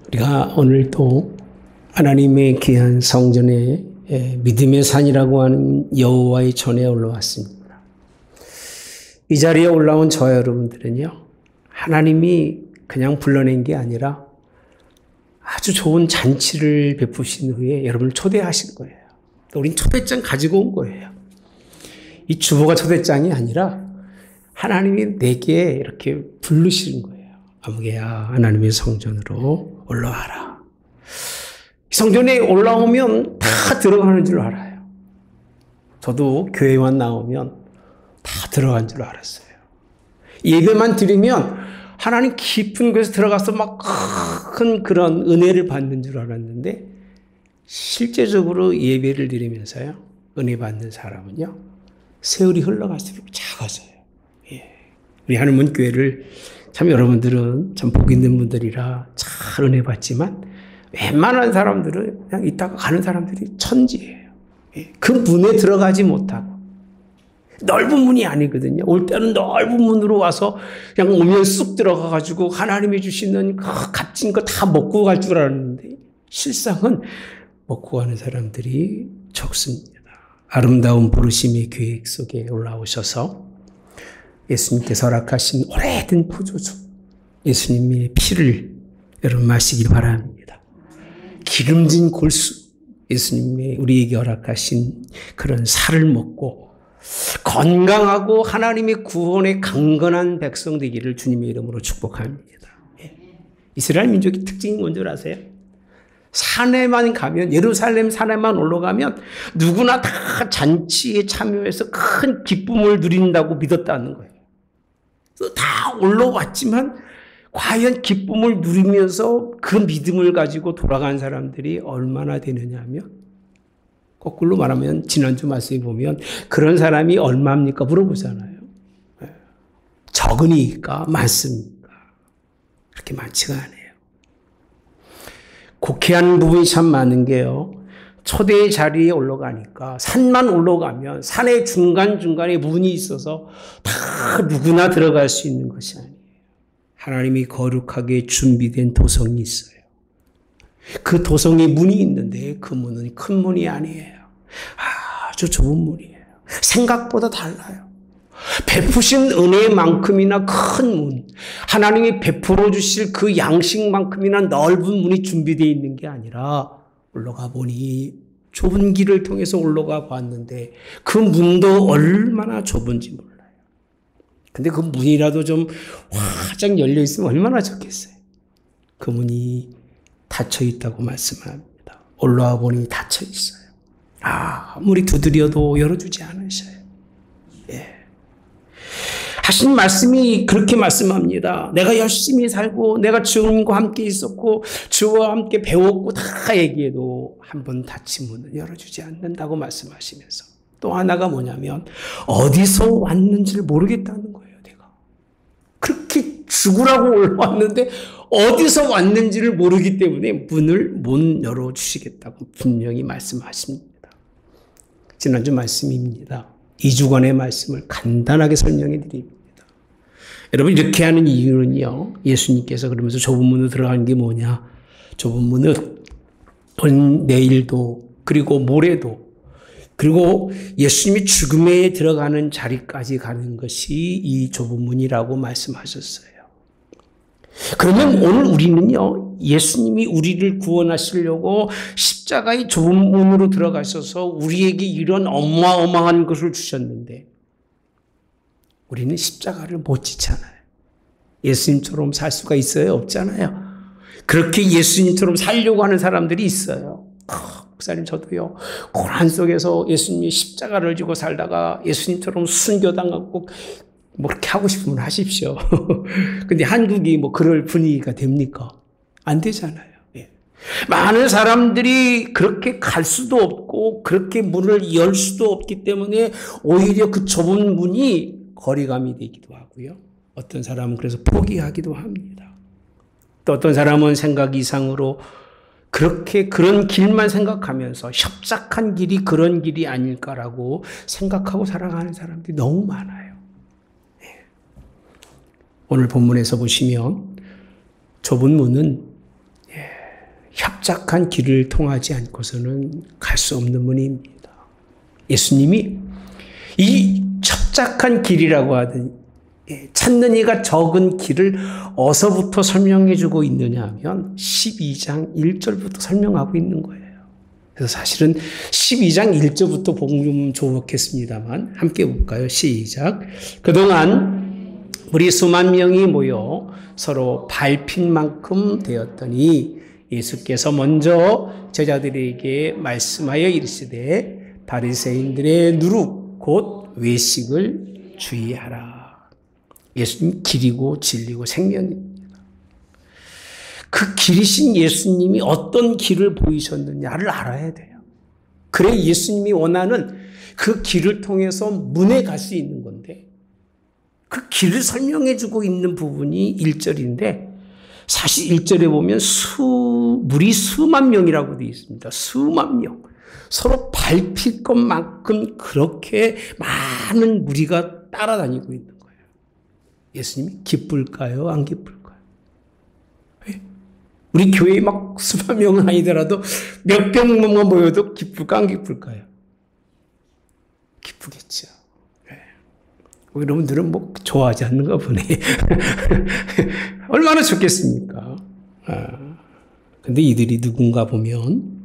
우리가 오늘도 하나님의 귀한 성전에 믿음의 산이라고 하는 여호와의 전에 올라왔습니다. 이 자리에 올라온 저와 여러분들은요, 하나님이 그냥 불러낸 게 아니라 아주 좋은 잔치를 베푸신 후에 여러분을 초대하신 거예요. 우린 초대장 가지고 온 거예요. 이 주보가 초대장이 아니라 하나님이 내게 이렇게 부르시는 거예요. 아무개야, 하나님의 성전으로 올라와라. 성전에 올라오면 다 들어가는 줄 알아요. 저도 교회만 나오면 다 들어간 줄 알았어요. 예배만 드리면 하나님 깊은 곳에 들어가서 막 큰 그런 은혜를 받는 줄 알았는데, 실제적으로 예배를 드리면서요, 은혜 받는 사람은요, 세월이 흘러갈수록 작아져요. 예. 우리 하나님 교회를 참 여러분들은 참 복 있는 분들이라 잘 은혜 받지만, 웬만한 사람들은 그냥 있다가 가는 사람들이 천지예요. 예. 그 문에 들어가지 못하고, 넓은 문이 아니거든요. 올 때는 넓은 문으로 와서 그냥 오면 쑥 들어가가지고 하나님이 주시는 그 값진 거 다 먹고 갈 줄 알았는데, 실상은 먹고 가는 사람들이 적습니다. 아름다운 부르심의 계획 속에 올라오셔서 예수님께서 허락하신 오래된 포도주, 예수님의 피를 여러분 마시길 바랍니다. 기름진 골수, 예수님의 우리에게 허락하신 그런 살을 먹고 건강하고 하나님의 구원에 강건한 백성 되기를 주님의 이름으로 축복합니다. 예. 이스라엘 민족의 특징이 뭔 줄 아세요? 산에만 가면, 예루살렘 산에만 올라가면 누구나 다 잔치에 참여해서 큰 기쁨을 누린다고 믿었다는 거예요. 다 올라왔지만 과연 기쁨을 누리면서 그 믿음을 가지고 돌아간 사람들이 얼마나 되느냐 하면, 거꾸로 말하면 지난주 말씀에 보면 그런 사람이 얼마입니까? 물어보잖아요. 적으니까 많습니까? 그렇게 많지가 않아요. 곡해한 부분이 참 많은 게요, 초대의 자리에 올라가니까, 산만 올라가면 산의 중간중간에 문이 있어서 다 누구나 들어갈 수 있는 것이 아니에요. 하나님이 거룩하게 준비된 도성이 있어요. 그 도성에 문이 있는데 그 문은 큰 문이 아니에요. 아주 좁은 문이에요. 생각보다 달라요. 베푸신 은혜만큼이나 큰 문, 하나님이 베풀어 주실 그 양식만큼이나 넓은 문이 준비되어 있는 게 아니라, 올라가 보니 좁은 길을 통해서 올라가 봤는데 그 문도 얼마나 좁은지 몰라요. 근데 그 문이라도 좀 활짝 열려 있으면 얼마나 좋겠어요. 그 문이 닫혀 있다고 말씀합니다. 올라와 보니 닫혀 있어요. 아무리 두드려도 열어주지 않으셔요. 예. 하신 말씀이 그렇게 말씀합니다. 내가 열심히 살고 내가 주님과 함께 있었고 주와 함께 배웠고 다 얘기해도 한 번 닫힌 문은 열어주지 않는다고 말씀하시면서, 또 하나가 뭐냐면 어디서 왔는지를 모르겠다는 거예요. 내가 그렇게 죽으라고 올라왔는데 어디서 왔는지를 모르기 때문에 문을 못 열어주시겠다고 분명히 말씀하십니다. 지난주 말씀입니다. 2주간의 말씀을 간단하게 설명해 드립니다. 여러분, 이렇게 하는 이유는요, 예수님께서 그러면서 좁은 문으로 들어가는 게 뭐냐? 좁은 문은 내일도, 그리고 모레도, 그리고 예수님이 죽음에 들어가는 자리까지 가는 것이 이 좁은 문이라고 말씀하셨어요. 그러면 오늘 우리는요, 예수님이 우리를 구원하시려고 십자가의 좁은 문으로 들어가셔서 우리에게 이런 어마어마한 것을 주셨는데, 우리는 십자가를 못 지잖아요. 예수님처럼 살 수가 있어요? 없잖아요. 그렇게 예수님처럼 살려고 하는 사람들이 있어요. 목사님, 저도요, 고난 속에서 예수님이 십자가를 지고 살다가 예수님처럼 순교당하고 뭐 그렇게 하고 싶으면 하십시오. 근데 한국이 뭐 그럴 분위기가 됩니까? 안 되잖아요. 예. 많은 사람들이 그렇게 갈 수도 없고 그렇게 문을 열 수도 없기 때문에 오히려 그 좁은 문이 거리감이 되기도 하고요. 어떤 사람은 그래서 포기하기도 합니다. 또 어떤 사람은 생각 이상으로 그렇게 그런 길만 생각하면서 협착한 길이 그런 길이 아닐까라고 생각하고 살아가는 사람들이 너무 많아요. 오늘 본문에서 보시면 좁은 문은 협착한 길을 통하지 않고서는 갈 수 없는 문입니다. 예수님이 이 협착한 길이라고 하던 찾는 이가 적은 길을 어디서부터 설명해 주고 있느냐 하면 12장 1절부터 설명하고 있는 거예요. 그래서 사실은 12장 1절부터 보면 좋겠습니다만 함께 볼까요? 시작. 그동안 우리 수만 명이 모여 서로 밟힌 만큼 되었더니 예수께서 먼저 제자들에게 말씀하여 이르시되 바리새인들의 누룩 곧 외식을 주의하라. 예수님 길이고 진리고 생명입니다. 그 길이신 예수님이 어떤 길을 보이셨느냐를 알아야 돼요. 그래 예수님이 원하는 그 길을 통해서 문에 갈 수 있는 건데 그 길을 설명해 주고 있는 부분이 1절인데 사실 1절에 보면 무리 수만 명이라고 되어 있습니다. 수만 명. 서로 밟힐 것만큼 그렇게 많은 무리가 따라다니고 있는 거예요. 예수님이 기쁠까요? 안 기쁠까요? 왜? 우리 교회에 막 수만 명은 아니더라도 몇 명만 모여도 기쁠까? 안 기쁠까요? 기쁘겠죠. 여러분들은 뭐 좋아하지 않는가 보네. 얼마나 좋겠습니까? 근데 이들이 누군가 보면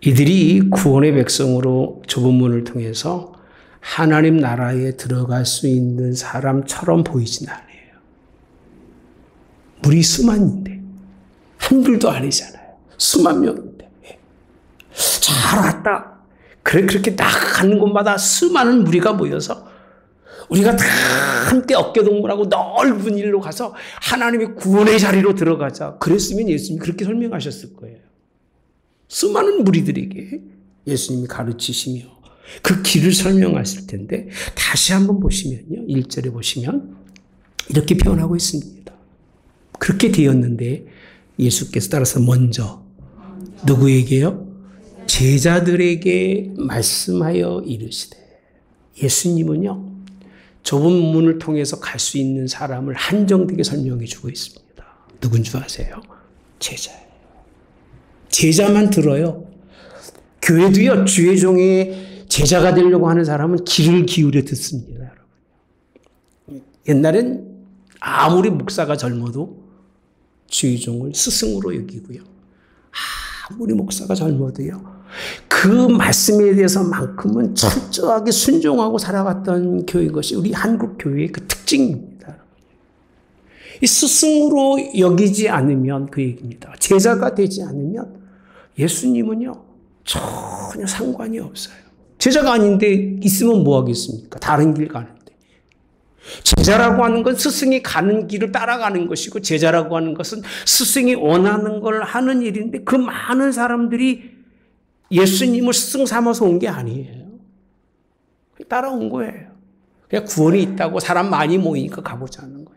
이들이 구원의 백성으로 좁은 문을 통해서 하나님 나라에 들어갈 수 있는 사람처럼 보이진 않아요. 무리 수만인데 한둘도 아니잖아요. 수만 명인데 잘 왔다. 그래 그렇게 딱 가는 곳마다 수많은 무리가 모여서 우리가 다 함께 어깨동무하고 넓은 일로 가서 하나님의 구원의 자리로 들어가자. 그랬으면 예수님이 그렇게 설명하셨을 거예요. 수많은 무리들에게 예수님이 가르치시며 그 길을 설명하실 텐데 다시 한번 보시면요. 1절에 보시면 이렇게 표현하고 있습니다. 그렇게 되었는데 예수께서 따라서 먼저 누구에게요? 제자들에게 말씀하여 이르시되 예수님은요. 좁은 문을 통해서 갈 수 있는 사람을 한정되게 설명해 주고 있습니다. 누군 줄 아세요? 제자예요. 제자만 들어요. 교회도요. 주의 종의 제자가 되려고 하는 사람은 귀를 기울여 듣습니다. 옛날엔 아무리 목사가 젊어도 주의 종을 스승으로 여기고요. 아무리 목사가 젊어도요. 그 말씀에 대해서만큼은 철저하게 순종하고 살아갔던 교회인 것이 우리 한국 교회의 그 특징입니다. 이 스승으로 여기지 않으면 그 얘기입니다. 제자가 되지 않으면 예수님은요. 전혀 상관이 없어요. 제자가 아닌데 있으면 뭐 하겠습니까? 다른 길 가는데. 제자라고 하는 건 스승이 가는 길을 따라가는 것이고 제자라고 하는 것은 스승이 원하는 걸 하는 일인데 그 많은 사람들이 예수님을 스승 삼아서 온 게 아니에요. 따라온 거예요. 그냥 구원이 있다고 사람 많이 모이니까 가보자 하는 거예요.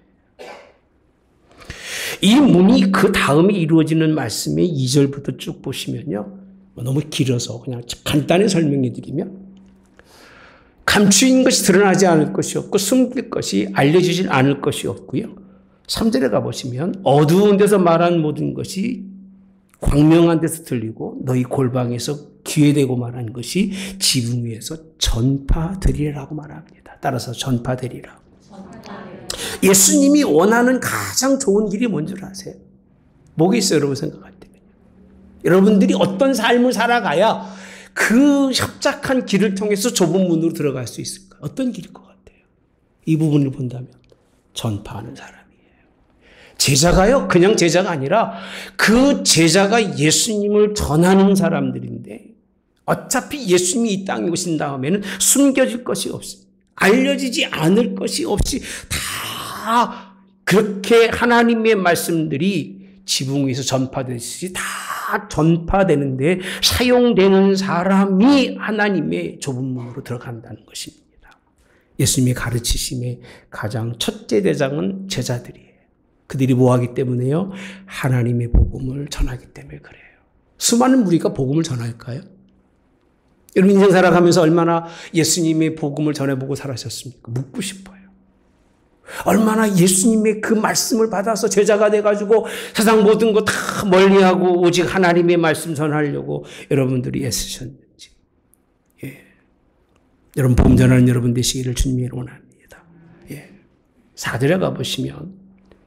이 문이 그 다음에 이루어지는 말씀의 2절부터 쭉 보시면요. 너무 길어서 그냥 간단히 설명해 드리면 감추인 것이 드러나지 않을 것이 없고 숨길 것이 알려지질 않을 것이 없고요. 3절에 가보시면 어두운 데서 말한 모든 것이 광명한 데서 들리고 너희 골방에서 귀에 대고 말한 것이 지붕 위에서 전파되리라고 말합니다. 따라서 전파되리라. 예수님이 원하는 가장 좋은 길이 뭔 줄 아세요? 뭐겠어요, 여러분 생각할 때? 여러분들이 어떤 삶을 살아가야 그 협착한 길을 통해서 좁은 문으로 들어갈 수 있을까? 어떤 길일 것 같아요? 이 부분을 본다면 전파하는 사람이에요. 제자가요, 그냥 제자가 아니라 그 제자가 예수님을 전하는 사람들인데 어차피 예수님이 이 땅에 오신 다음에는 숨겨질 것이 없습니다. 알려지지 않을 것이 없이 다 그렇게 하나님의 말씀들이 지붕 위에서 전파되듯이 다 전파되는데 사용되는 사람이 하나님의 좁은 문으로 들어간다는 것입니다. 예수님의 가르치심의 가장 첫째 대장은 제자들이에요. 그들이 뭐 하기 때문에요? 하나님의 복음을 전하기 때문에 그래요. 수많은 무리가 복음을 전할까요? 여러분 인생 살아가면서 얼마나 예수님의 복음을 전해보고 살아셨습니까? 묻고 싶어요. 얼마나 예수님의 그 말씀을 받아서 제자가 돼가지고 세상 모든 거 다 멀리하고 오직 하나님의 말씀 전하려고 여러분들이 애쓰셨는지. 예. 여러분 복음 전하는 여러분 되시기를 주님이 원합니다. 예. 4절에 가보시면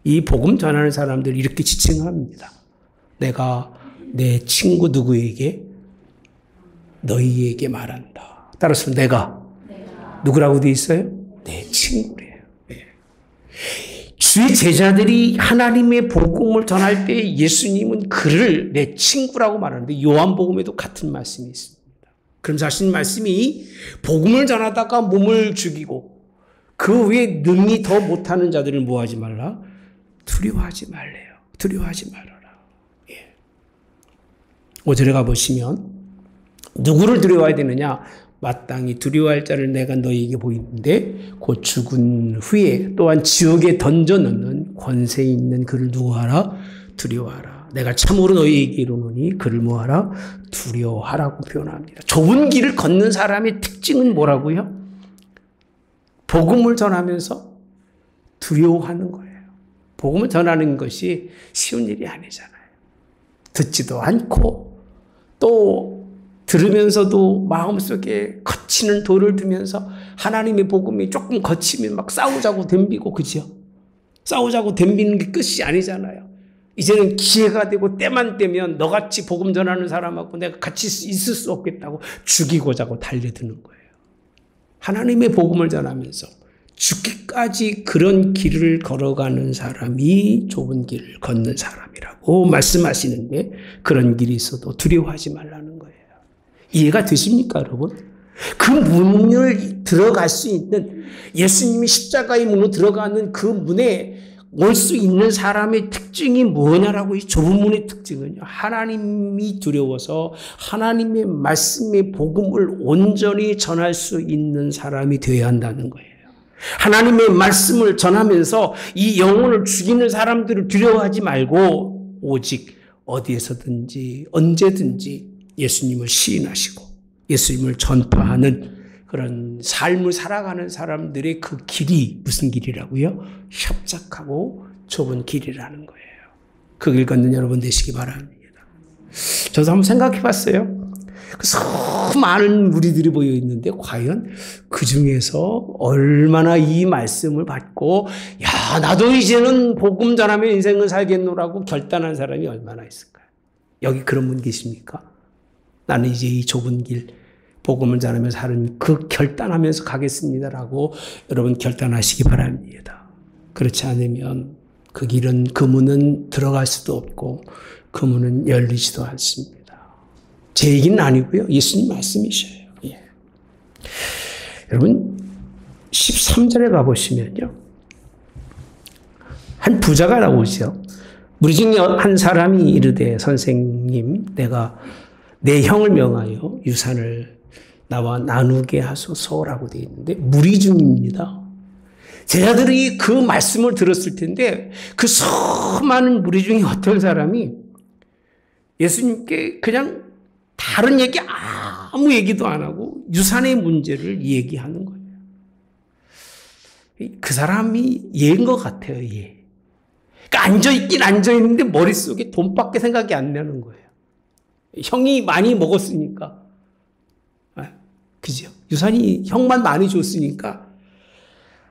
이 복음 전하는 사람들이 이렇게 지칭합니다. 내가 내 친구 누구에게 너희에게 말한다. 따라서 내가 누구라고 돼 있어요? 내 친구래요. 예. 주의 제자들이 하나님의 복음을 전할 때 예수님은 그를 내 친구라고 말하는데 요한복음에도 같은 말씀이 있습니다. 그러면서 하신 말씀이 복음을 전하다가 몸을 죽이고 그 외에 능히 더 못하는 자들을 뭐하지 말라? 두려워하지 말래요. 두려워하지 말아라. 예. 5절에 가보시면 누구를 두려워해야 되느냐? 마땅히 두려워할 자를 내가 너희에게 보이는데 곧 죽은 후에 또한 지옥에 던져넣는 권세 있는 그를 누구하라? 두려워하라. 내가 참으로 너희에게 이르노니 그를 뭐하라? 두려워하라고 표현합니다. 좁은 길을 걷는 사람의 특징은 뭐라고요? 복음을 전하면서 두려워하는 거예요. 복음을 전하는 것이 쉬운 일이 아니잖아요. 듣지도 않고 또 들으면서도 마음속에 거치는 돌을 두면서 하나님의 복음이 조금 거치면 막 싸우자고 덤비고 그죠? 싸우자고 덤비는 게 끝이 아니잖아요. 이제는 기회가 되고 때만 되면 너같이 복음 전하는 사람하고 내가 같이 있을 수 없겠다고 죽이고자 하고 달려드는 거예요. 하나님의 복음을 전하면서 죽기까지 그런 길을 걸어가는 사람이 좁은 길을 걷는 사람이라고 말씀하시는데 그런 길이 있어도 두려워하지 말라는 거예요. 이해가 되십니까, 여러분? 그 문을 들어갈 수 있는 예수님이 십자가의 문으로 들어가는 그 문에 올 수 있는 사람의 특징이 뭐냐라고 이 좁은 문의 특징은요. 하나님이 두려워서 하나님의 말씀의 복음을 온전히 전할 수 있는 사람이 되어야 한다는 거예요. 하나님의 말씀을 전하면서 이 영혼을 죽이는 사람들을 두려워하지 말고 오직 어디에서든지 언제든지 예수님을 시인하시고 예수님을 전파하는 그런 삶을 살아가는 사람들의 그 길이 무슨 길이라고요? 협착하고 좁은 길이라는 거예요. 그 길 걷는 여러분 되시기 바랍니다. 저도 한번 생각해 봤어요. 수많은 무리들이 모여 있는데 과연 그 중에서 얼마나 이 말씀을 받고 야 나도 이제는 복음 전하며 인생을 살겠노라고 결단한 사람이 얼마나 있을까요? 여기 그런 분 계십니까? 나는 이제 이 좁은 길 복음을 전하며 사는 그 결단하면서 가겠습니다라고 여러분 결단하시기 바랍니다. 그렇지 않으면 그 길은 그 문은 들어갈 수도 없고 그 문은 열리지도 않습니다. 제 얘기는 아니고요. 예수님 말씀이셔요. 예. 여러분 13절에 가보시면요. 한 부자가 나오죠. 우리 중에 한 사람이 이르되 선생님 내가 내 형을 명하여 유산을 나와 나누게 하소서라고 되어 있는데 무리 중입니다. 제자들이 그 말씀을 들었을 텐데 그 수많은 무리 중에 어떤 사람이 예수님께 그냥 다른 얘기 아무 얘기도 안 하고 유산의 문제를 얘기하는 거예요. 그 사람이 얘인 것 같아요. 얘. 그러니까 앉아있긴 앉아있는데 머릿속에 돈밖에 생각이 안 나는 거예요. 형이 많이 먹었으니까. 그죠? 유산이 형만 많이 줬으니까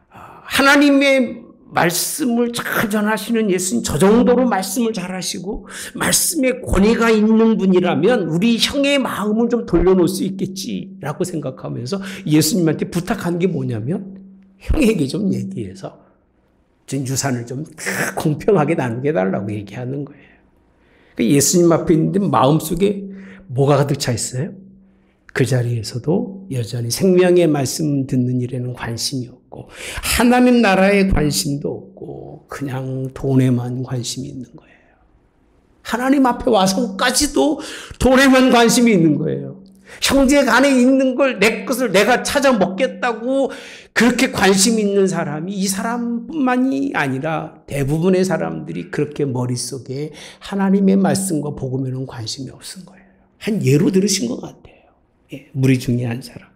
하나님의 말씀을 잘 전하시는 예수님 저 정도로 말씀을 잘 하시고 말씀에 권위가 있는 분이라면 우리 형의 마음을 좀 돌려놓을 수 있겠지라고 생각하면서 예수님한테 부탁한 게 뭐냐면 형에게 좀 얘기해서 유산을 좀 공평하게 나누게 해달라고 얘기하는 거예요. 예수님 앞에 있는데 마음속에 뭐가 가득 차 있어요? 그 자리에서도 여전히 생명의 말씀 듣는 일에는 관심이 없고 하나님 나라에 관심도 없고 그냥 돈에만 관심이 있는 거예요. 하나님 앞에 와서까지도 돈에만 관심이 있는 거예요. 형제 간에 있는 걸 내 것을 내가 찾아 먹겠다고 그렇게 관심 있는 사람이 이 사람뿐만이 아니라 대부분의 사람들이 그렇게 머릿속에 하나님의 말씀과 복음에는 관심이 없은 거예요. 한 예로 들으신 것 같아요. 예, 무리 중에 한 사람.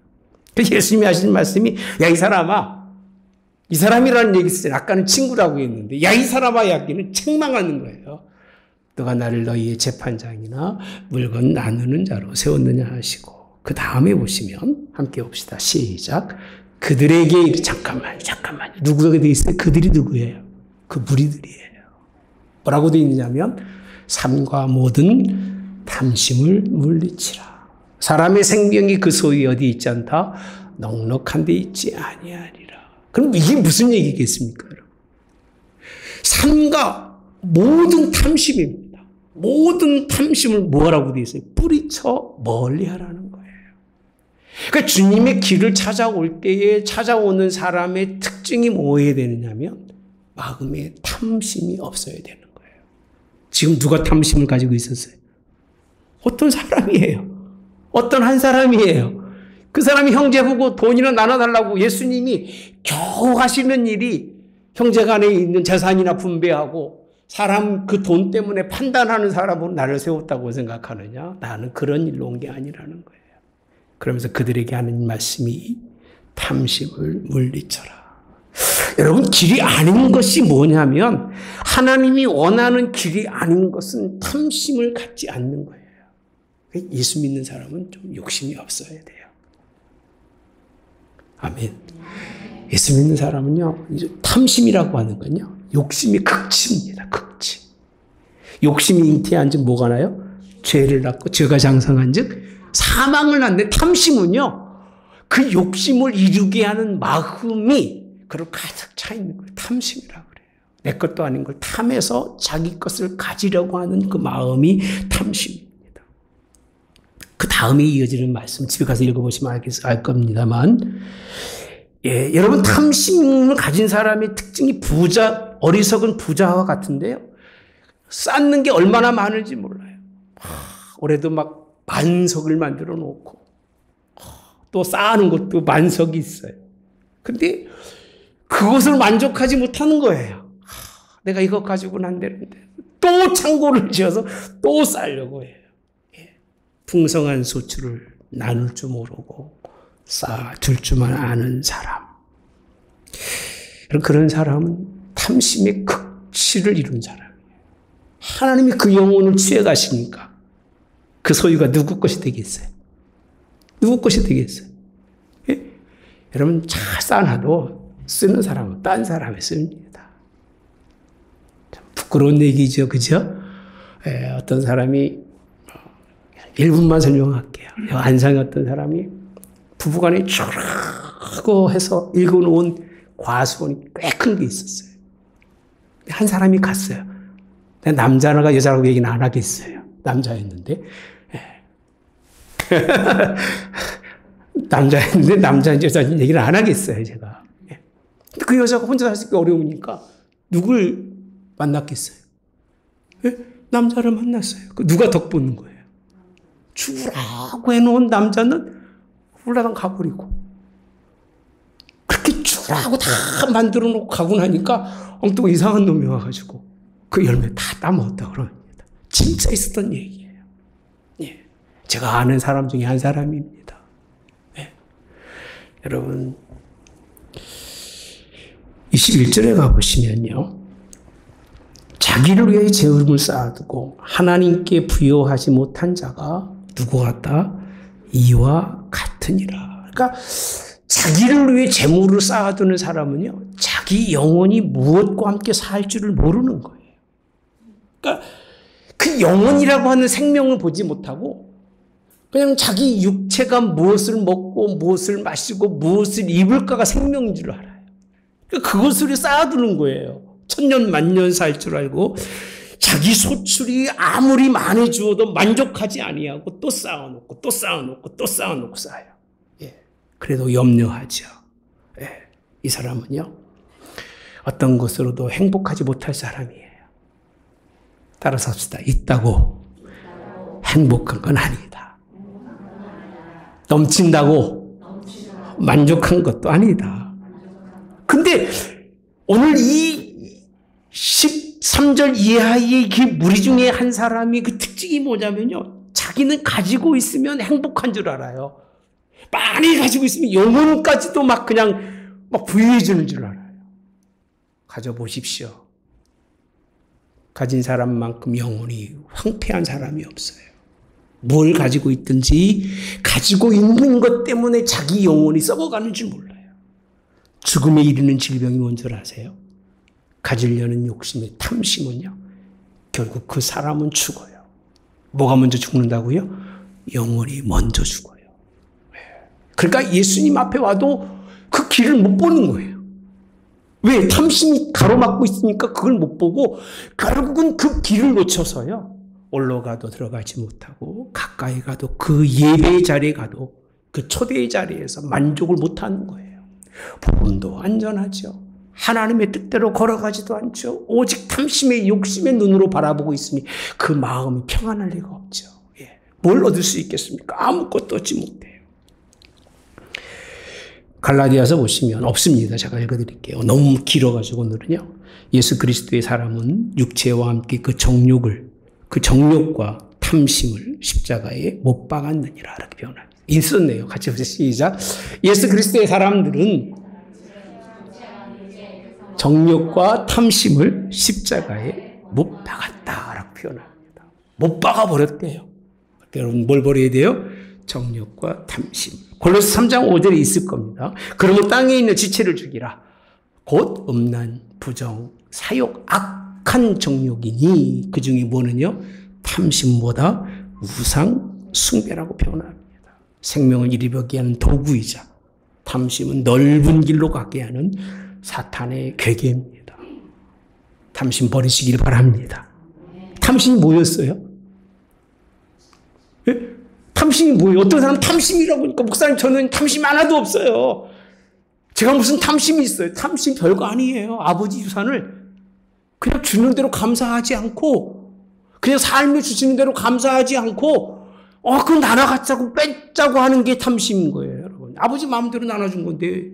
예수님이 하신 말씀이 야 이 사람아, 이 사람이라는 얘기 있어요. 아까는 친구라고 했는데 야 이 사람아 여기는 책망하는 거예요. 너가 나를 너희의 재판장이나 물건 나누는 자로 세웠느냐 하시고 그 다음에 보시면 함께 봅시다. 시작. 그들에게 잠깐만 누구가 돼 있어요? 그들이 누구예요? 그 무리들이에요. 뭐라고 돼 있느냐면 삶과 모든 탐심을 물리치라. 사람의 생명이 그 소위 어디 있지 않다? 넉넉한 데 있지 아니하리라. 그럼 이게 무슨 얘기겠습니까? 여러분? 삶과 모든 탐심입니다. 모든 탐심을 뭐라고 돼 있어요? 뿌리쳐 멀리하라는 거예요. 그러니까 주님의 길을 찾아올 때에 찾아오는 사람의 특징이 뭐여야 되느냐면 마음에 탐심이 없어야 되는 거예요. 지금 누가 탐심을 가지고 있었어요? 어떤 사람이에요. 어떤 한 사람이에요. 그 사람이 형제 보고 돈이나 나눠달라고 예수님이 겨우 하시는 일이 형제 간에 있는 재산이나 분배하고 사람 그 돈 때문에 판단하는 사람으로 나를 세웠다고 생각하느냐? 나는 그런 일로 온 게 아니라는 거예요. 그러면서 그들에게 하는 말씀이 탐심을 물리쳐라. 여러분 길이 아닌 것이 뭐냐면 하나님이 원하는 길이 아닌 것은 탐심을 갖지 않는 거예요. 예수 믿는 사람은 좀 욕심이 없어야 돼요. 아멘. 예수 믿는 사람은요, 탐심이라고 하는 건요, 욕심이 극치입니다. 극치. 욕심이 잉태한 즉 뭐가 나요? 죄를 낳고 죄가 장성한 즉 사망을 낳는데 탐심은요, 그 욕심을 이루게 하는 마음이 그걸 가득 차 있는 거예요. 탐심이라고 그래요. 내 것도 아닌 걸 탐해서 자기 것을 가지려고 하는 그 마음이 탐심입니다. 그 다음에 이어지는 말씀 집에 가서 읽어보시면 알 겁니다만, 예, 여러분 탐심을 가진 사람의 특징이 어리석은 부자와 같은데요. 쌓는 게 얼마나 많은지 몰라요. 올해도 막 만석을 만들어 놓고 또 쌓아놓은 것도 만석이 있어요. 근데 그것을 만족하지 못하는 거예요. 내가 이거 가지고는 안 되는데 또 창고를 지어서 또 쌓으려고 해요. 예. 풍성한 소출을 나눌 줄 모르고 쌓아둘 줄만 아는 사람. 그런 사람은 탐심의 극치를 이룬 사람이에요. 하나님이 그 영혼을 취해가시니까 그 소유가 누구 것이 되겠어요? 누구 것이 되겠어요? 예? 여러분 잘 쌓아놔도 쓰는 사람은 딴 사람이 씁니다. 참 부끄러운 얘기죠. 그죠? 예, 어떤 사람이 1분만 설명할게요. 안상에 어떤 사람이 부부간에 쭉 해서 읽어놓은 과수원이 꽤 큰 게 있었어요. 한 사람이 갔어요. 남자가 여자라고 얘기는 안 하겠어요. 남자였는데. 남자였는데 남자인지 여자인지 얘기를 안 하겠어요, 제가. 근데 그 여자가 혼자 살 수 있기 어려우니까 누굴 만났겠어요? 남자를 만났어요. 누가 덕보는 거예요? 죽으라고 해놓은 남자는 훌라당 가버리고 그렇게 죽으라고 다 만들어 놓고 가고 나니까 엉뚱한 이상한 놈이 와가지고 그 열매 다 따먹었다 그럽니다. 진짜 있었던 얘기예요. 예. 제가 아는 사람 중에 한 사람입니다. 예. 여러분 21절에 가보시면요, 자기를 위해 재물을 쌓아두고 하나님께 부여하지 못한 자가 누구 같다? 이와 같으니라. 그러니까 자기를 위해 재물을 쌓아두는 사람은요, 자기 영혼이 무엇과 함께 살 줄을 모르는 거예요. 그러니까 그 영혼이라고 하는 생명을 보지 못하고 그냥 자기 육체가 무엇을 먹고 무엇을 마시고 무엇을 입을까가 생명인 줄 알아요. 그러니까 그것을 쌓아두는 거예요. 천년 만년 살 줄 알고 자기 소출이 아무리 많아지어도 만족하지 아니하고 또 쌓아놓고 또 쌓아놓고 또 쌓아놓고 쌓아요. 예. 그래도 염려하죠. 예. 이 사람은요, 어떤 것으로도 행복하지 못할 사람이에요. 따라서 합시다. 있다고 행복한 건 아니다. 넘친다고 만족한 것도 아니다. 근데 오늘 이 13절 이하의 그 무리 중에 한 사람이 그 특징이 뭐냐면요. 자기는 가지고 있으면 행복한 줄 알아요. 많이 가지고 있으면 영혼까지도 막 그냥 막 부유해 주는 줄 알아요. 가져보십시오. 가진 사람만큼 영혼이 황폐한 사람이 없어요. 뭘 가지고 있든지 가지고 있는 것 때문에 자기 영혼이 썩어가는 줄 몰라요. 죽음에 이르는 질병이 뭔 줄 아세요? 가지려는 욕심의 탐심은요. 결국 그 사람은 죽어요. 뭐가 먼저 죽는다고요? 영혼이 먼저 죽어요. 그러니까 예수님 앞에 와도 그 길을 못 보는 거예요. 왜? 탐심이 가로막고 있으니까 그걸 못 보고 결국은 그 길을 놓쳐서요. 올라가도 들어가지 못하고 가까이 가도 그 예배의 자리에 가도 그 초대의 자리에서 만족을 못하는 거예요. 복음도 안전하죠. 하나님의 뜻대로 걸어가지도 않죠. 오직 탐심의 욕심의 눈으로 바라보고 있으니 그 마음이 평안할 리가 없죠. 예. 뭘 얻을 수 있겠습니까? 아무것도 얻지 못해요. 갈라디아서 보시면 없습니다. 제가 읽어드릴게요. 너무 길어가지고 오늘은요. 예수 그리스도의 사람은 육체와 함께 그 정욕과 탐심을 십자가에 못 박았느니라 이렇게 표현합니다. 있었네요. 같이 보세요. 시작. 예수 그리스도의 사람들은 정욕과 탐심을 십자가에 못 박았다라고 표현합니다. 못 박아버렸대요. 여러분 뭘 버려야 돼요? 정욕과 탐심. 골로새 3장 5절에 있을 겁니다. 그러면 땅에 있는 지체를 죽이라. 곧 음란, 부정, 사욕, 악한 정욕이니 그 중에 뭐는요? 탐심보다 우상 숭배라고 표현합니다. 생명을 이리벽게 하는 도구이자 탐심은 넓은 길로 가게 하는 사탄의 괴계입니다. 탐심 버리시길 바랍니다. 탐심이 뭐였어요? 예? 탐심이 뭐예요? 어떤 사람은 탐심이라고 하니까 목사님 저는 탐심 하나도 없어요. 제가 무슨 탐심이 있어요? 탐심 별거 아니에요. 아버지 유산을 그냥 주는 대로 감사하지 않고 그냥 삶을 주시는 대로 감사하지 않고 그건 나눠갖자고 뺏자고 하는 게 탐심인 거예요. 여러분. 아버지 마음대로 나눠준 건데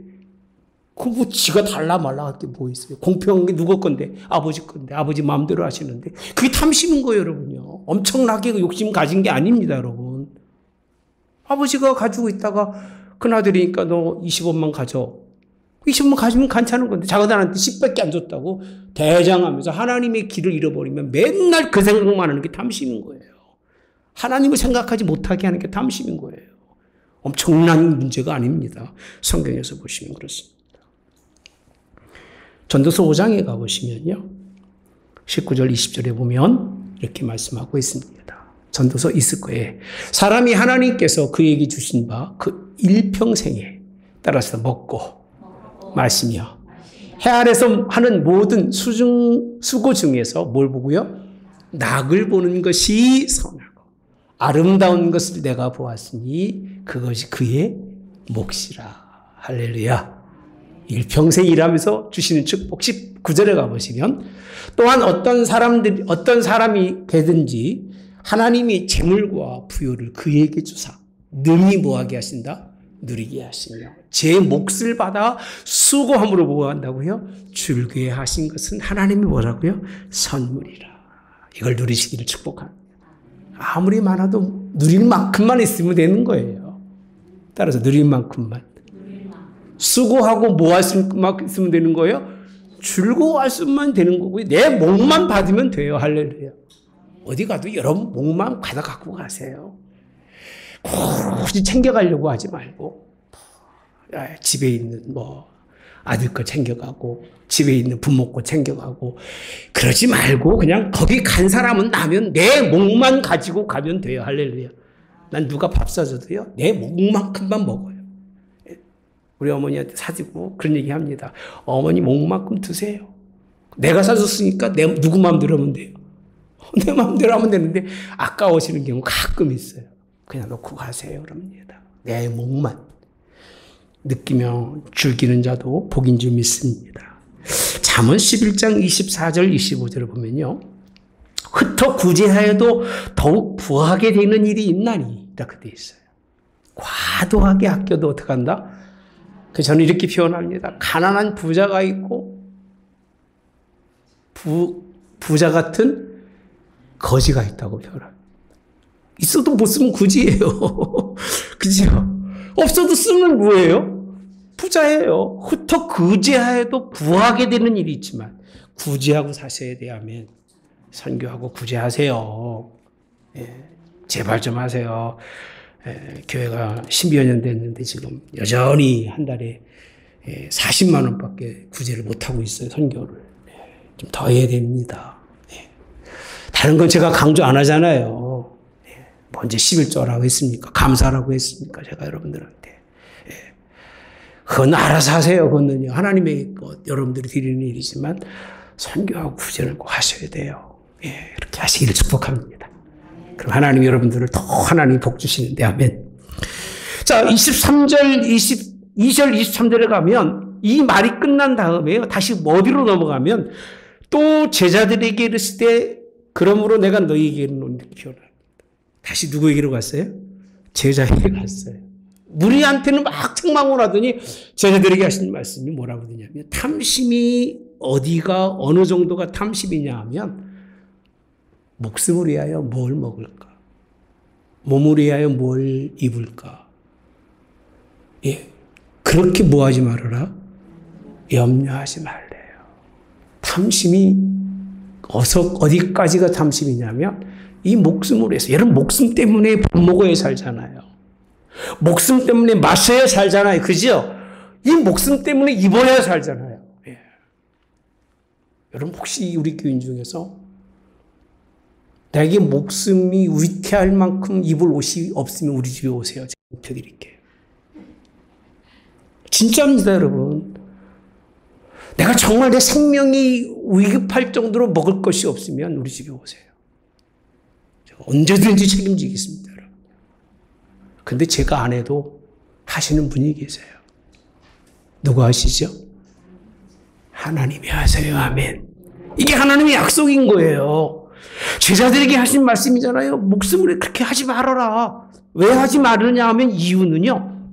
그 뭐 지가 달라 말라 할 게 뭐 있어요. 공평한 게 누구 건데? 아버지 건데. 아버지 마음대로 하시는데 그게 탐심인 거예요. 여러분요. 엄청나게 욕심 가진 게 아닙니다. 여러분. 아버지가 가지고 있다가 큰아들이니까 너 20원만 가져. 20원 가지면 괜찮은 건데 작은아들한테 10밖에 안 줬다고 대장하면서 하나님의 길을 잃어버리면 맨날 그 생각만 하는 게 탐심인 거예요. 하나님을 생각하지 못하게 하는 게 탐심인 거예요. 엄청난 문제가 아닙니다. 성경에서 보시면 그렇습니다. 전도서 5장에 가보시면요. 19절 20절에 보면 이렇게 말씀하고 있습니다. 전도서 있을 거예요. 사람이 하나님께서 그에게 주신 바 그 일평생에 따라서 먹고 마시며 해 아래서 하는 모든 수고 중에서 뭘 보고요? 낙을 보는 것이 선하고 아름다운 것을 내가 보았으니 그것이 그의 몫이라. 할렐루야. 일평생 일하면서 주시는 축복 19절에 가보시면 또한 어떤 사람이 되든지 하나님이 재물과 부요를 그에게 주사 능히 뭐하게 하신다? 누리게 하시며 제 몫을 받아 수고함으로 뭐한다고요? 줄게 하신 것은 하나님이 뭐라고요? 선물이라. 이걸 누리시기를 축복합니다. 아무리 많아도 누릴 만큼만 있으면 되는 거예요. 따라서 누릴 만큼만. 수고하고 뭐 할 수만 있으면 되는 거예요? 즐거워할 수만 되는 거고요. 내 몫만 받으면 돼요. 할렐루야. 어디 가도 여러분 몫만 받아 갖고 가세요. 굳이 챙겨가려고 하지 말고 집에 있는 아들 거 챙겨가고 집에 있는 부모 거 챙겨가고 그러지 말고 그냥 거기 간 사람은 나면 내 몫만 가지고 가면 돼요. 할렐루야. 난 누가 밥 사줘도요. 내 몫만큼만 먹어요. 우리 어머니한테 사주고 그런 얘기 합니다. 어머니 몫만큼 드세요. 내가 사줬으니까 누구 마음대로 하면 돼요. 내 마음대로 하면 되는데 아까워지는 경우 가끔 있어요. 그냥 놓고 가세요. 그럽니다. 내 몫만 느끼며 즐기는 자도 복인 줄 믿습니다. 잠언 11장 24절 25절을 보면요. 흩어 구제하여도 더욱 부하게 되는 일이 있나니 이렇게 돼 있어요. 과도하게 아껴도 어떡한다? 저는 이렇게 표현합니다. 가난한 부자가 있고 부자 같은 거지가 있다고 표현합니다. 있어도 못 쓰면 구지예요. 그죠? 없어도 쓰면 뭐예요? 부자예요. 흩어 구제하여도 구하게 되는 일이 있지만 구제하고 사셔야 돼야 하면 선교하고 구제하세요. 예, 제발 좀 하세요. 교회가 10여 년 됐는데 지금 여전히 한 달에 40만 원밖에 구제를 못하고 있어요. 선교를. 좀 더 해야 됩니다. 다른 건 제가 강조 안 하잖아요. 먼저 11조라고 했습니까? 감사라고 했습니까? 제가 여러분들한테. 그건 알아서 하세요. 그거는요. 하나님의 것, 여러분들이 드리는 일이지만 선교하고 구제를 꼭 하셔야 돼요. 그렇게 하시기를 축복합니다. 그럼 하나님 여러분들을 더 하나님 복 주시는데, 아멘. 자, 23절, 22절, 23절에 가면 이 말이 끝난 다음에 다시 어디로 넘어가면 또 제자들에게 이르실 때 그러므로 내가 너희에게는 이렇게 표현합니다. 다시 누구에게로 갔어요? 제자에게 갔어요. 무리한테는 막 책망을 하더니 제자들에게 하시는 말씀이 뭐라고 되냐면 탐심이 어디가 어느 정도가 탐심이냐 하면 목숨을 위하여 뭘 먹을까? 몸을 위하여 뭘 입을까? 예. 그렇게 뭐 하지 말아라? 염려하지 말래요. 탐심이 어디까지가 탐심이냐면 이 목숨을 위해서, 여러분 목숨 때문에 밥 먹어야 살잖아요. 목숨 때문에 마셔야 살잖아요. 그죠? 이 목숨 때문에 입어야 살잖아요. 예. 여러분 혹시 우리 교인 중에서 나에게 목숨이 위태할 만큼 입을 옷이 없으면 우리 집에 오세요. 제가 입혀드릴게요. 진짜입니다, 여러분. 내가 정말 내 생명이 위급할 정도로 먹을 것이 없으면 우리 집에 오세요. 언제든지 책임지겠습니다, 여러분. 근데 제가 안 해도 하시는 분이 계세요. 누가 하시죠? 하나님이 하세요. 아멘. 이게 하나님의 약속인 거예요. 제자들에게 하신 말씀이잖아요. 목숨을 그렇게 하지 말아라. 왜 하지 말으냐 하면 이유는요.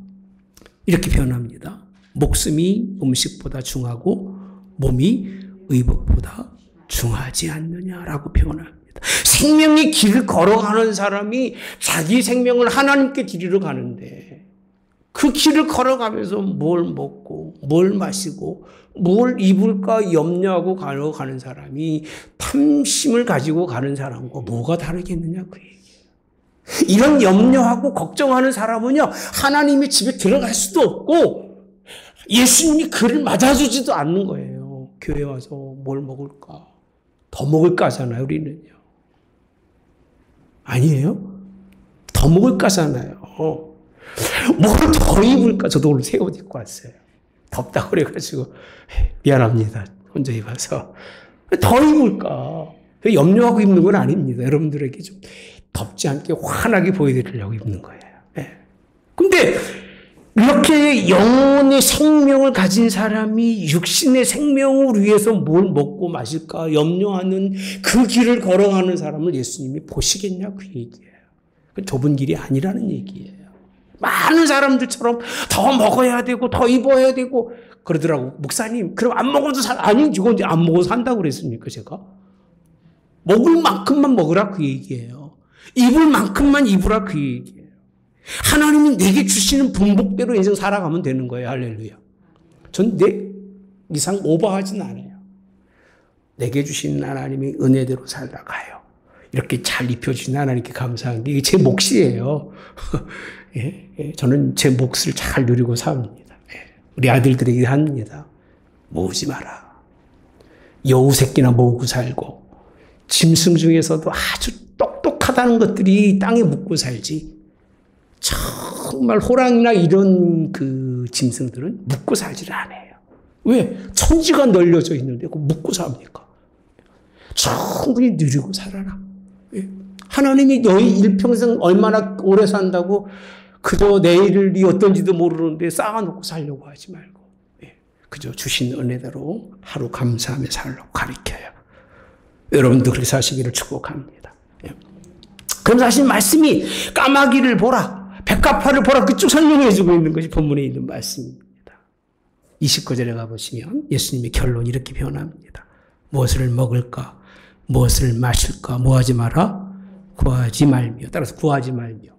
이렇게 표현합니다. 목숨이 음식보다 중하고 몸이 의복보다 중하지 않느냐라고 표현합니다. 생명의 길을 걸어가는 사람이 자기 생명을 하나님께 드리러 가는데 그 길을 걸어가면서 뭘 먹고 뭘 마시고 뭘 입을까 염려하고 가는 사람이 탐심을 가지고 가는 사람과 뭐가 다르겠느냐 그 얘기예요. 이런 염려하고 걱정하는 사람은요 하나님의 집에 들어갈 수도 없고 예수님이 그를 맞아주지도 않는 거예요. 교회 와서 뭘 먹을까? 더 먹을까잖아요 우리는요. 아니에요? 더 먹을까잖아요. 뭘 더 입을까? 저도 오늘 새 옷 입고 왔어요. 덥다고 그래가지고 미안합니다. 혼자 입어서. 더 입을까? 염려하고 입는 건 아닙니다. 여러분들에게 좀 덥지 않게 환하게 보여드리려고 입는 거예요. 근데 이렇게 영혼의 생명을 가진 사람이 육신의 생명을 위해서 뭘 먹고 마실까 염려하는 그 길을 걸어가는 사람을 예수님이 보시겠냐 그 얘기예요. 그 좁은 길이 아니라는 얘기예요. 많은 사람들처럼 더 먹어야 되고 더 입어야 되고 그러더라고. 목사님 그럼 안 먹어도 아니 이거 이제 안 먹어도 산다고 그랬습니까 제가? 먹을 만큼만 먹으라 그 얘기예요. 입을 만큼만 입으라 그 얘기예요. 하나님이 내게 주시는 분복대로 인생 살아가면 되는 거예요. 할렐루야. 전 내 이상 오버하진 않아요. 내게 주신 하나님의 은혜대로 살다가요. 이렇게 잘 입혀주신 하나님께 감사한 게 이게 제 몫이에요. 저는 제 몫을 잘 누리고 삽니다. 우리 아들들에게 합니다. 모으지 마라. 여우 새끼나 모으고 살고 짐승 중에서도 아주 똑똑하다는 것들이 땅에 묻고 살지. 정말 호랑이나 이런 그 짐승들은 묻고 살지를 않아요. 왜? 천지가 널려져 있는데 그 묻고 삽니까? 충분히 누리고 살아라. 하나님이 너희 일평생 얼마나 오래 산다고 그저 내일이 어떤지도 모르는데 쌓아놓고 살려고 하지 말고 그저 주신 은혜대로 하루 감사하며 살려고 가르쳐요. 여러분도 그렇게 사시기를 축복합니다. 그럼 사실 말씀이 까마귀를 보라. 백합화를 보라 그쪽 설명해 주고 있는 것이 본문에 있는 말씀입니다. 29절에 가보시면 예수님의 결론이 이렇게 표현합니다. 무엇을 먹을까? 무엇을 마실까? 뭐하지 마라? 구하지 말며. 따라서 구하지 말며.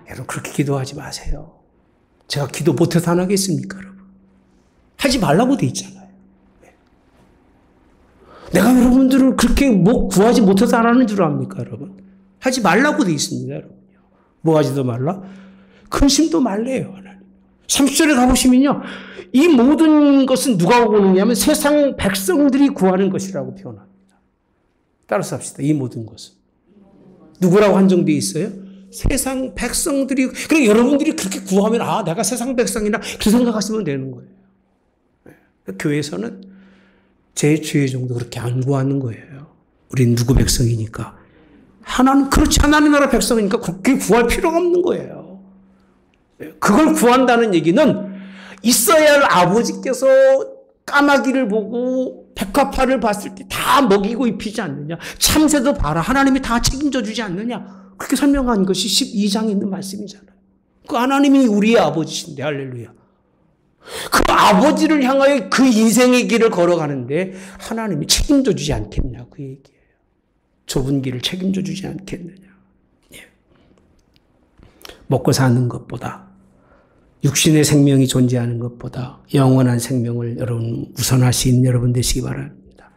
여러분 그렇게 기도하지 마세요. 제가 기도 못해서 안 하겠습니까, 여러분? 하지 말라고 돼 있잖아요. 내가 여러분들을 그렇게 구하지 못해서 안 하는 줄 압니까, 여러분? 하지 말라고 돼 있습니다, 여러분. 뭐 하지도 말라? 근심도 말래요, 하나님. 30절에 가보시면요. 이 모든 것은 누가 오느냐면 세상 백성들이 구하는 것이라고 표현합니다. 따라서 합시다. 이 모든 것은. 누구라고 한정되어 있어요? 세상 백성들이. 그러니까 여러분들이 그렇게 구하면 아, 내가 세상 백성이나 그렇게 생각하시면 되는 거예요. 교회에서는 제 주의 정도 그렇게 안 구하는 거예요. 우린 누구 백성이니까. 하나님, 그렇지, 하나님 나라 백성이니까 그렇게 구할 필요가 없는 거예요. 그걸 구한다는 얘기는 있어야 할 아버지께서 까마귀를 보고 백합화를 봤을 때 다 먹이고 입히지 않느냐. 참새도 봐라. 하나님이 다 책임져 주지 않느냐. 그렇게 설명한 것이 12장에 있는 말씀이잖아요. 그 하나님이 우리의 아버지신데, 할렐루야. 그 아버지를 향하여 그 인생의 길을 걸어가는데 하나님이 책임져 주지 않겠냐, 그 얘기예요. 좁은 길을 책임져 주지 않겠느냐. 예. 먹고 사는 것보다, 육신의 생명이 존재하는 것보다 영원한 생명을 여러분 우선하신 여러분 되시기 바랍니다.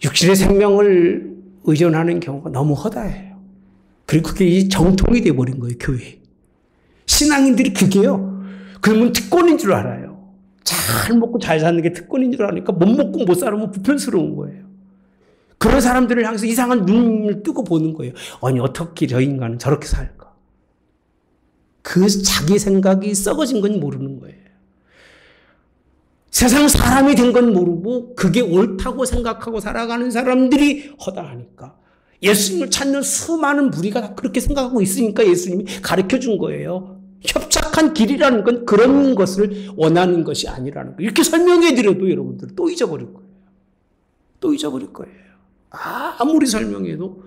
육신의 생명을 의존하는 경우가 너무 허다해요. 그리고 그게 정통이 되어버린 거예요, 교회. 신앙인들이 그게요. 그러면 특권인 줄 알아요. 잘 먹고 잘 사는 게 특권인 줄 아니까 못 먹고 못 살면 불편스러운 거예요. 그런 사람들을 향해서 이상한 눈을 뜨고 보는 거예요. 아니 어떻게 저 인간은 저렇게 살까? 그 자기 생각이 썩어진 건 모르는 거예요. 세상 사람이 된 건 모르고 그게 옳다고 생각하고 살아가는 사람들이 허다하니까 예수님을 찾는 수많은 무리가 다 그렇게 생각하고 있으니까 예수님이 가르쳐 준 거예요. 협착한 길이라는 건 그런 것을 원하는 것이 아니라는 거예요. 이렇게 설명해 드려도 여러분들 또 잊어버릴 거예요. 또 잊어버릴 거예요. 아무리 설명해도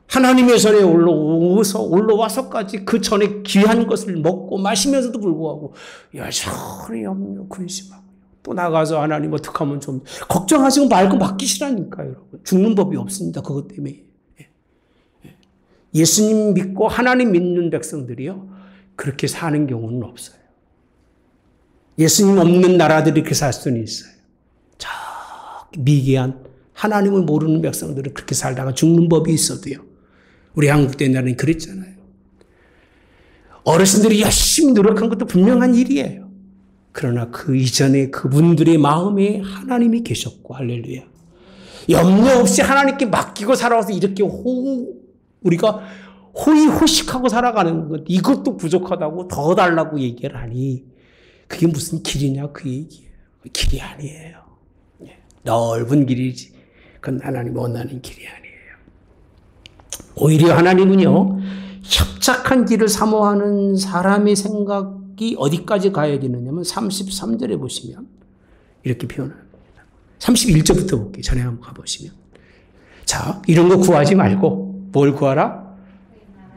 하나님의 전에 올라와서까지 그 전에 귀한 것을 먹고 마시면서도 불구하고 여전히 염려 근심하고 또 나가서 하나님 어떻게 하면 좀 걱정하시고 말고 맡기시라니까요. 여러분. 죽는 법이 없습니다. 그것 때문에. 예수님 믿고 하나님 믿는 백성들이요. 그렇게 사는 경우는 없어요. 예수님 없는 나라들이 그렇게 살 수는 있어요. 저 미개한 하나님을 모르는 백성들은 그렇게 살다가 죽는 법이 있어도요. 우리 한국 옛날에는 그랬잖아요. 어르신들이 열심히 노력한 것도 분명한 일이에요. 그러나 그 이전에 그분들의 마음에 하나님이 계셨고, 할렐루야. 염려 없이 하나님께 맡기고 살아와서 이렇게 우리가 호의호식하고 살아가는 것, 이것도 부족하다고 더 달라고 얘기를 하니 그게 무슨 길이냐 그 얘기예요. 길이 아니에요. 넓은 길이지. 그건 하나님 원하는 길이 아니에요. 오히려 하나님은요, 협착한 길을 사모하는 사람의 생각이 어디까지 가야 되느냐면 33절에 보시면 이렇게 표현합니다. 31절부터 볼게요. 전에 한번 가보시면. 자, 이런 거 구하지 말고 뭘 구하라?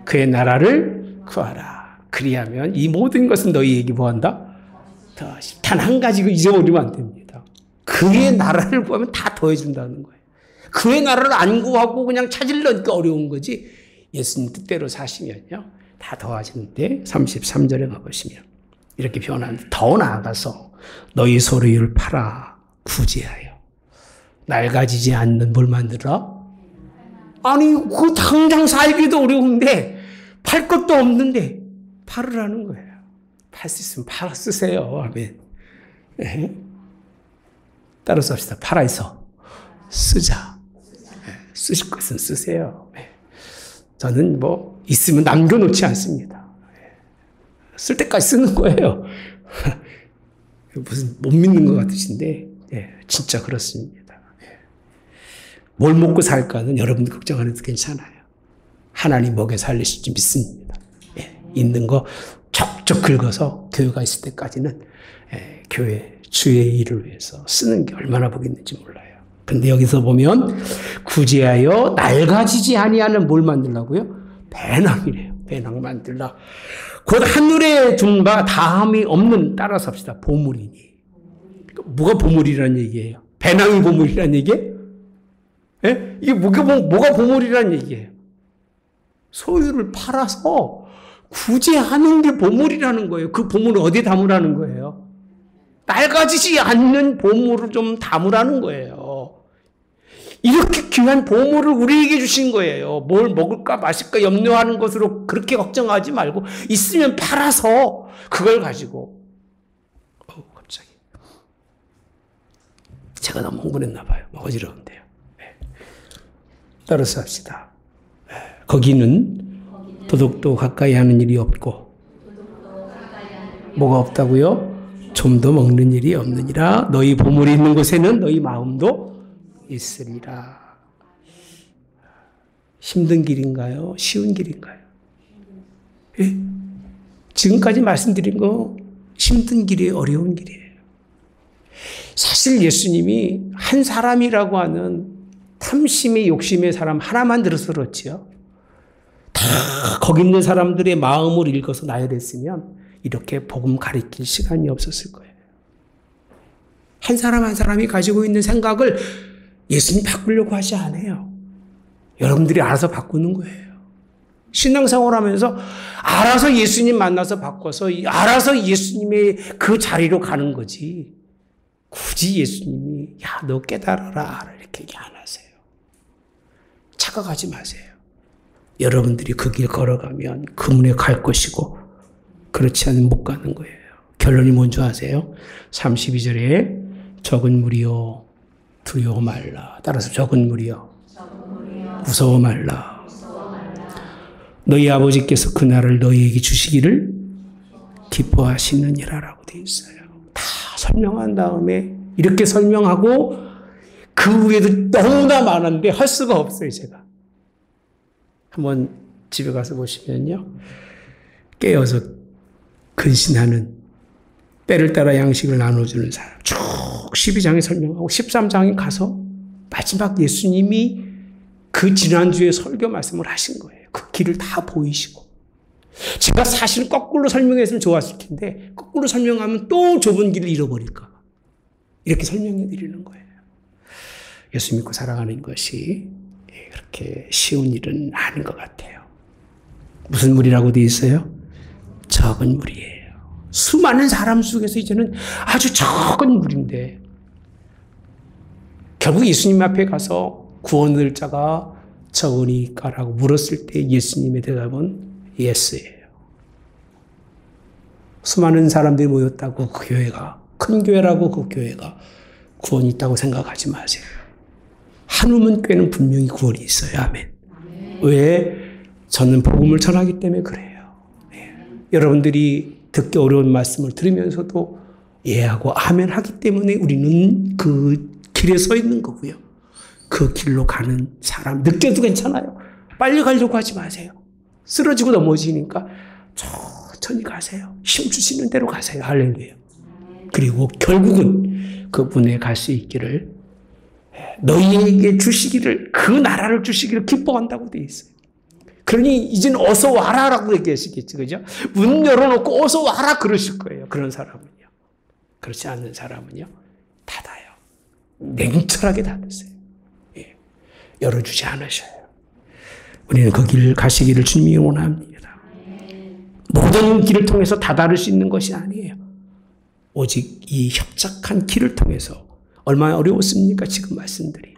그의 나라를 구하라. 그리하면 이 모든 것은 너희에게 뭐한다? 단 한 가지 잊어버리면 안 됩니다. 그의 나라를 구하면 다 더해준다는 거예요. 그의 나라를 안 구하고 그냥 찾으려니까 어려운 거지 예수님 뜻대로 사시면요 다 더하시는데 33절에 가보시면 이렇게 표현하는데 더 나아가서 너희 소유를 팔아 구제하여 낡아지지 않는 뭘 만들어? 아니 그 당장 살기도 어려운데 팔 것도 없는데 팔으라는 거예요. 팔 수 있으면 팔아 쓰세요. 아멘. 네. 따라서 합시다. 팔아서 쓰자. 네. 쓰실 것은 쓰세요. 네. 저는 뭐 있으면 남겨놓지 않습니다. 네. 쓸 때까지 쓰는 거예요. 무슨 못 믿는 것 같으신데 네. 진짜 그렇습니다. 네. 뭘 먹고 살까는 여러분들 걱정 안 해도 괜찮아요. 하나님 먹여 살리실지 믿습니다. 네. 있는 거 척척 긁어서 교회가 있을 때까지는 교회 주의 일을 위해서 쓰는 게 얼마나 복 있는지 몰라요. 근데 여기서 보면 구제하여 낡아지지 아니하는 뭘 만들라고요? 배낭이래요. 배낭 만들라. 곧 하늘에 둔 바 다함이 없는, 따라서 합시다. 보물이니. 뭐가 보물이란 얘기예요? 배낭이 보물이란 얘기예요? 예? 이게 뭐가 보물이란 얘기예요? 소유를 팔아서 구제하는 게 보물이라는 거예요. 그 보물을 어디에 담으라는 거예요? 낡아지지 않는 보물을 좀 담으라는 거예요. 이렇게 귀한 보물을 우리에게 주신 거예요. 뭘 먹을까 마실까 염려하는 것으로 그렇게 걱정하지 말고 있으면 팔아서 그걸 가지고. 갑자기 제가 너무 흥분했나 봐요. 어지러운데요. 네. 따라서 합시다. 거기는 도둑도 가까이 하는 일이 없고, 뭐가 없다고요? 좀도 먹는 일이 없느니라. 너희 보물이 있는 곳에는 너희 마음도 있으리라. 힘든 길인가요? 쉬운 길인가요? 예? 지금까지 말씀드린 거 힘든 길이에요? 어려운 길이에요? 사실 예수님이 한 사람이라고 하는 탐심의 욕심의 사람 하나만 들어서 그렇지요. 다 거기 있는 사람들의 마음을 읽어서 나열했으면 이렇게 복음 가르칠 시간이 없었을 거예요. 한 사람 한 사람이 가지고 있는 생각을 예수님 바꾸려고 하지 않아요. 여러분들이 알아서 바꾸는 거예요. 신앙생활 하면서 알아서 예수님 만나서 바꿔서 알아서 예수님의 그 자리로 가는 거지. 굳이 예수님이 야, 너 깨달아라 이렇게 얘기 안 하세요. 착각하지 마세요. 여러분들이 그 길 걸어가면 그 문에 갈 것이고 그렇지 않으면 못 가는 거예요. 결론이 뭔지 아세요? 32절에 적은 무리여 두려워 말라. 따라서 적은 무리여 무서워 말라. 너희 아버지께서 그 날을 너희에게 주시기를 기뻐하시느니라라고 되어 있어요. 다 설명한 다음에 이렇게 설명하고 그 위에도 너무나 많은데 할 수가 없어요. 제가 한번 집에 가서 보시면요, 깨어서 근신하는 때를 따라 양식을 나눠주는 사람 쭉 12장에 설명하고 13장에 가서 마지막 예수님이 그 지난주에 설교 말씀을 하신 거예요. 그 길을 다 보이시고. 제가 사실 거꾸로 설명했으면 좋았을 텐데 거꾸로 설명하면 또 좁은 길을 잃어버릴까 봐 이렇게 설명해 드리는 거예요. 예수 믿고 살아가는 것이 그렇게 쉬운 일은 아닌 것 같아요. 무슨 무리라고 되어 있어요? 적은 무리예요. 수많은 사람 속에서 이제는 아주 적은 무리인데 결국 예수님 앞에 가서 구원을 자가 적으니까라고 물었을 때 예수님의 대답은 예스예요. 수많은 사람들이 모였다고 그 교회가, 큰 교회라고 그 교회가 구원이 있다고 생각하지 마세요. 한우문 교회는 분명히 구원이 있어요. 아멘. 왜? 저는 복음을 전하기 때문에 그래요. 네. 여러분들이 듣기 어려운 말씀을 들으면서도 예하고 아멘 하기 때문에 우리는 그 길에 서 있는 거고요. 그 길로 가는 사람 늦게도 괜찮아요. 빨리 가려고 하지 마세요. 쓰러지고 넘어지니까 천천히 가세요. 힘 주시는 대로 가세요. 할렐루야. 그리고 결국은 그분에 갈 수 있기를, 너희에게 주시기를, 그 나라를 주시기를 기뻐한다고 되어 있어요. 그러니 이제는 어서 와라라고 얘기하시겠죠. 그죠? 문 열어놓고 어서 와라 그러실 거예요. 그런 사람은요. 그렇지 않는 사람은요, 닫아요. 냉철하게 닫으세요. 예. 열어주지 않으셔요. 우리는 그 길을 가시기를 주님이 원합니다. 모든 길을 통해서 다다를 수 있는 것이 아니에요. 오직 이 협착한 길을 통해서. 얼마나 어려웠습니까? 지금 말씀들이.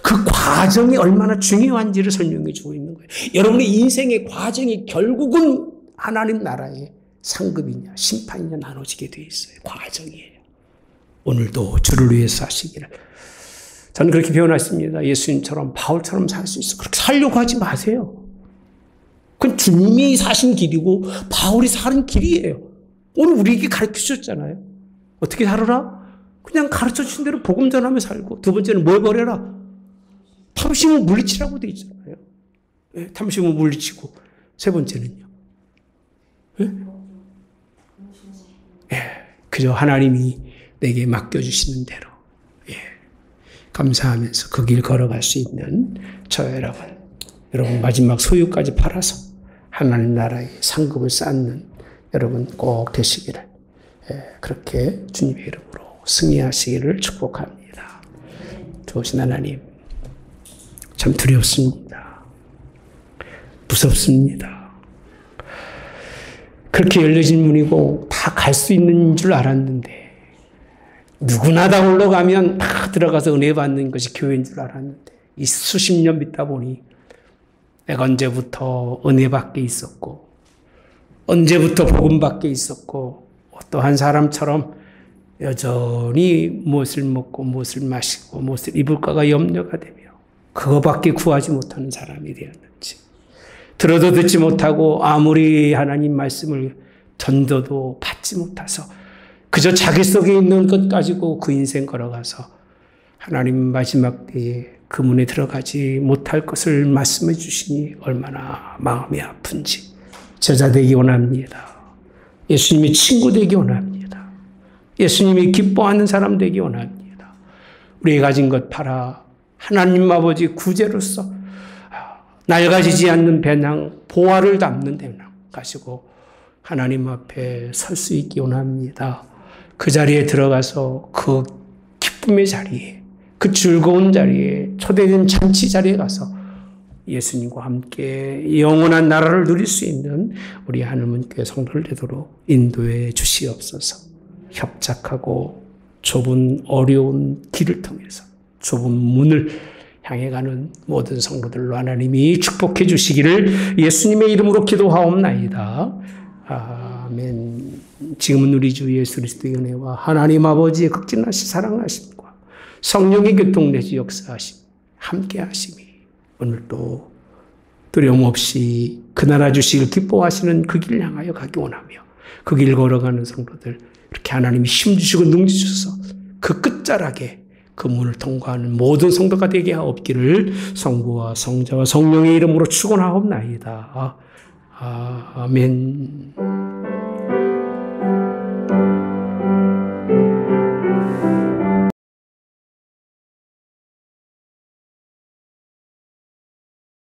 그 과정이 얼마나 중요한지를 설명해 주고 있는 거예요. 여러분의 인생의 과정이 결국은 하나님 나라의 상급이냐 심판이냐 나눠지게 되어 있어요. 과정이에요. 오늘도 주를 위해서 하시기를. 저는 그렇게 표현했습니다. 예수님처럼 바울처럼 살 수 있어. 그렇게 살려고 하지 마세요. 그건 주님이 사신 길이고 바울이 사는 길이에요. 오늘 우리에게 가르쳐 주셨잖아요. 어떻게 살아라? 그냥 가르쳐 주신 대로 복음 전하며 살고. 두 번째는 뭘 버려라? 탐심을 물리치라고 되어 있잖아요. 예, 탐심을 물리치고. 세 번째는요. 예? 예, 그저 하나님이 내게 맡겨주시는 대로 감사하면서 그 길 걸어갈 수 있는 저 여러분 마지막 소유까지 팔아서 하나님 나라의 상급을 쌓는 여러분 꼭 되시기를 그렇게 주님의 이름으로 승리하시기를 축복합니다. 좋으신 하나님, 참 두렵습니다. 무섭습니다. 그렇게 열려진 문이고 다 갈 수 있는 줄 알았는데 누구나 다 올라가면 다 들어가서 은혜 받는 것이 교회인 줄 알았는데 이 수십 년 믿다 보니 내가 언제부터 은혜 밖에 있었고 언제부터 복음 밖에 있었고 어떠한 사람처럼 여전히 무엇을 먹고 무엇을 마시고 무엇을 입을까가 염려가 되며 그거밖에 구하지 못하는 사람이 되었는지 들어도 듣지 못하고 아무리 하나님 말씀을 던져도 받지 못해서 그저 자기 속에 있는 것 가지고 그 인생 걸어가서 하나님 마지막 때에 그 문에 들어가지 못할 것을 말씀해 주시니 얼마나 마음이 아픈지 제자 되기 원합니다. 예수님이 친구 되기 원합니다. 예수님이 기뻐하는 사람 되기 원합니다. 우리가 가진 것 팔아 하나님 아버지 구제로서 낡아지지 않는 배낭, 보화를 담는 배낭 가지고 하나님 앞에 설 수 있기 원합니다. 그 자리에 들어가서 그 기쁨의 자리에, 그 즐거운 자리에, 초대된 잔치 자리에 가서 예수님과 함께 영원한 나라를 누릴 수 있는 우리 하늘문교회 성도들 되도록 인도해 주시옵소서. 협착하고 좁은 어려운 길을 통해서 좁은 문을 향해 가는 모든 성도들로 하나님이 축복해 주시기를 예수님의 이름으로 기도하옵나이다. 아멘. 지금은 우리 주 예수 그리스도의 은혜와 하나님 아버지의 극진하신 사랑하심과 성령의 교통내주 역사하심 함께 하심이 오늘도 두려움 없이 그 나라 주시길 기뻐하시는 그 길 향하여 가기 원하며 그 길 걸어가는 성도들 이렇게 하나님이 힘주시고 능주셔서 그 끝자락에 그 문을 통과하는 모든 성도가 되게 하옵기를 성부와 성자와 성령의 이름으로 축원하옵나이다. 아멘.